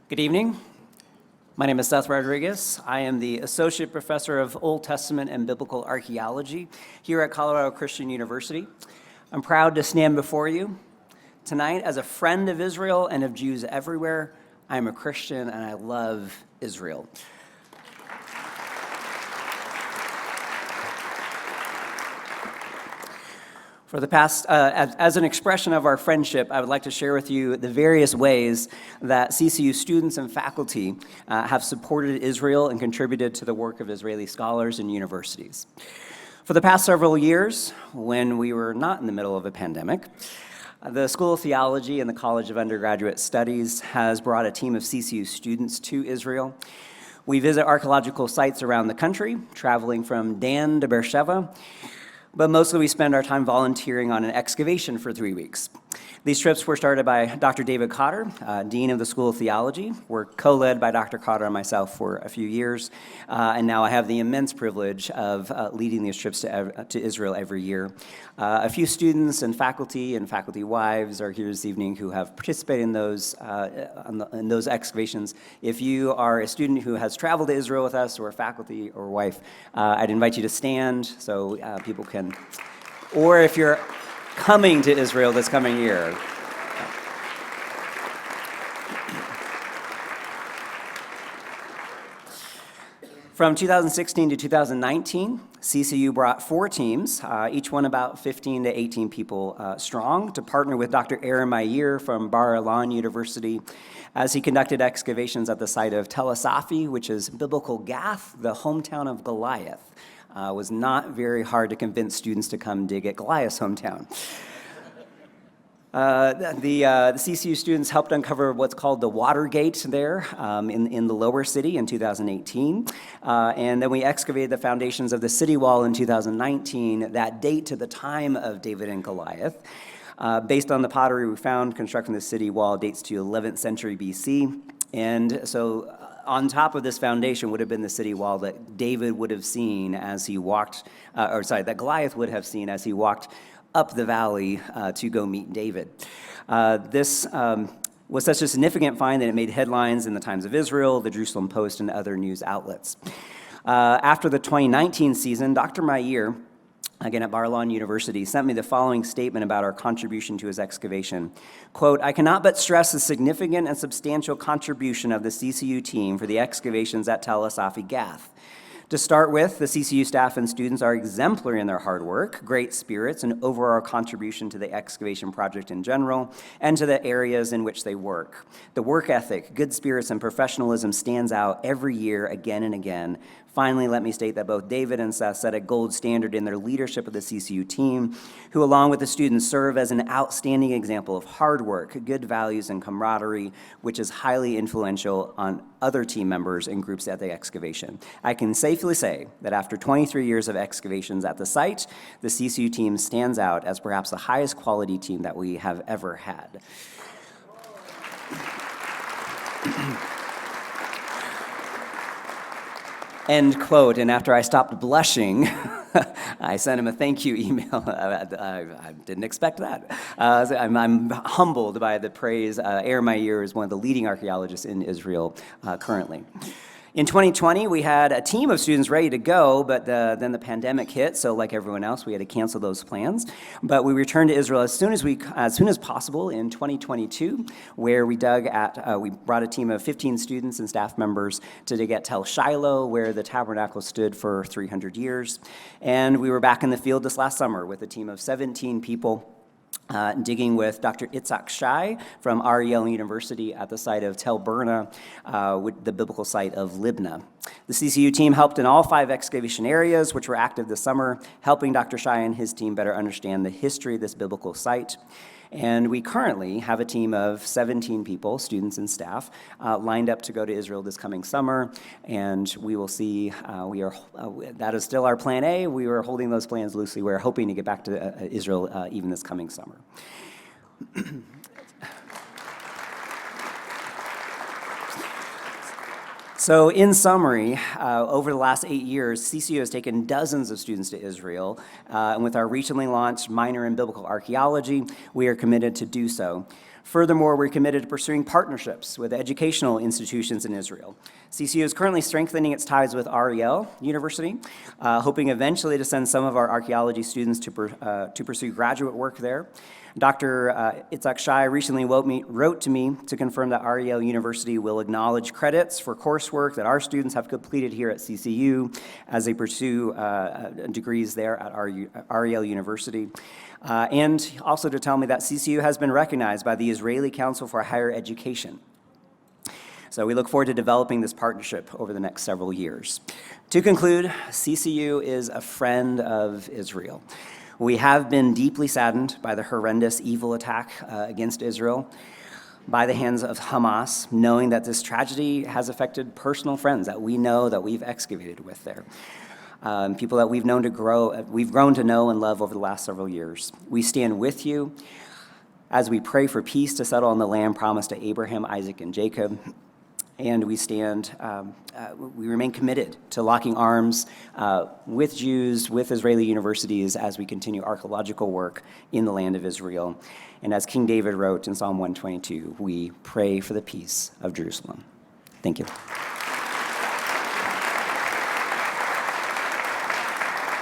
Good evening. My name is Seth Rodriquez. I am the Associate Professor of Old Testament and Biblical Archaeology here at Colorado Christian University. I'm proud to stand before you tonight as a friend of Israel and of Jews everywhere. I am a Christian and I love Israel. For the past, as an expression of our friendship, I would like to share with you the various ways that CCU students and faculty have supported Israel and contributed to the work of Israeli scholars and universities. For the past several years, when we were not in the middle of a pandemic, the School of Theology and the College of Undergraduate Studies has brought a team of CCU students to Israel. We visit archaeological sites around the country, traveling from Dan to Beersheba, but mostly we spend our time volunteering on an excavation for 3 weeks. These trips were started by Dr. David Cotter, Dean of the School of Theology. Were co-led by Dr. Cotter and myself for a few years, and now I have the immense privilege of leading these trips to Israel every year. A few students and faculty wives are here this evening who have participated in those excavations. If you are a student who has traveled to Israel with us, or a faculty or wife, I'd invite you to stand so people can, or if you're coming to Israel this coming year. From 2016 to 2019, CCU brought 4 teams, each one about 15 to 18 people strong, to partner with Dr. Aaron Meir from Bar Ilan University as he conducted excavations at the site of Tel Asafi, which is biblical Gath, the hometown of Goliath. Was not very hard to convince students to come dig at Goliath's hometown. The CCU students helped uncover what's called the Watergate there in the lower city in 2018. And then we excavated the foundations of the city wall in 2019, that date to the time of David and Goliath. Based on the pottery we found, constructing the city wall dates to 11th century BC. And so on top of this foundation would have been the city wall that David would have seen as he walked, that Goliath would have seen as he walked up the valley to go meet David. This was such a significant find that it made headlines in the Times of Israel, the Jerusalem Post, and other news outlets. After the 2019 season, Dr. Meir, again at Bar Ilan University, sent me the following statement about our contribution to his excavation. Quote, "I cannot but stress the significant and substantial contribution of the CCU team for the excavations at Tel Asafi Gath. To start with, the CCU staff and students are exemplary in their hard work, great spirits, and overall contribution to the excavation project in general, and to the areas in which they work. The work ethic, good spirits, and professionalism stands out every year, again and again. Finally, let me state that both David and Seth set a gold standard in their leadership of the CCU team, who along with the students serve as an outstanding example of hard work, good values, and camaraderie, which is highly influential on other team members and groups at the excavation. I can safely say that after 23 years of excavations at the site, the CCU team stands out as perhaps the highest quality team that we have ever had." End quote. And after I stopped blushing, I sent him a thank you email. I didn't expect that. I'm humbled by the praise. Aaron Meir is one of the leading archaeologists in Israel currently. In 2020, we had a team of students ready to go, but then the pandemic hit, so like everyone else, we had to cancel those plans. But we returned to Israel as soon as possible in 2022, where we brought a team of 15 students and staff members to dig at Tel Shiloh, where the tabernacle stood for 300 years. And we were back in the field this last summer with a team of 17 people, digging with Dr. Itzhak Shai from Archaeology University at the site of Tel Burna, the biblical site of Libna. The CCU team helped in all 5 excavation areas, which were active this summer, helping Dr. Shai and his team better understand the history of this biblical site. And we currently have a team of 17 people, students and staff, lined up to go to Israel this coming summer. And we will see, that is still our plan A. We are holding those plans loosely. We're hoping to get back to Israel even this coming summer. So in summary, over the last 8 years, CCU has taken dozens of students to Israel, and with our recently launched minor in biblical archaeology, we are committed to do so. Furthermore, we're committed to pursuing partnerships with educational institutions in Israel. CCU is currently strengthening its ties with Ariel University, hoping eventually to send some of our archaeology students to pursue graduate work there. Dr. Itzhak Shai recently wrote to me to confirm that Ariel University will acknowledge credits for coursework that our students have completed here at CCU as they pursue degrees there at Ariel University. And also to tell me that CCU has been recognized by the Israeli Council for Higher Education. So we look forward to developing this partnership over the next several years. To conclude, CCU is a friend of Israel. We have been deeply saddened by the horrendous evil attack against Israel by the hands of Hamas, knowing that this tragedy has affected personal friends that we know that we've excavated with there. People that we've grown to know and love over the last several years. We stand with you as we pray for peace to settle on the land promised to Abraham, Isaac, and Jacob. And we remain committed to locking arms with Jews, with Israeli universities as we continue archaeological work in the land of Israel. And as King David wrote in Psalm 122, we pray for the peace of Jerusalem. Thank you.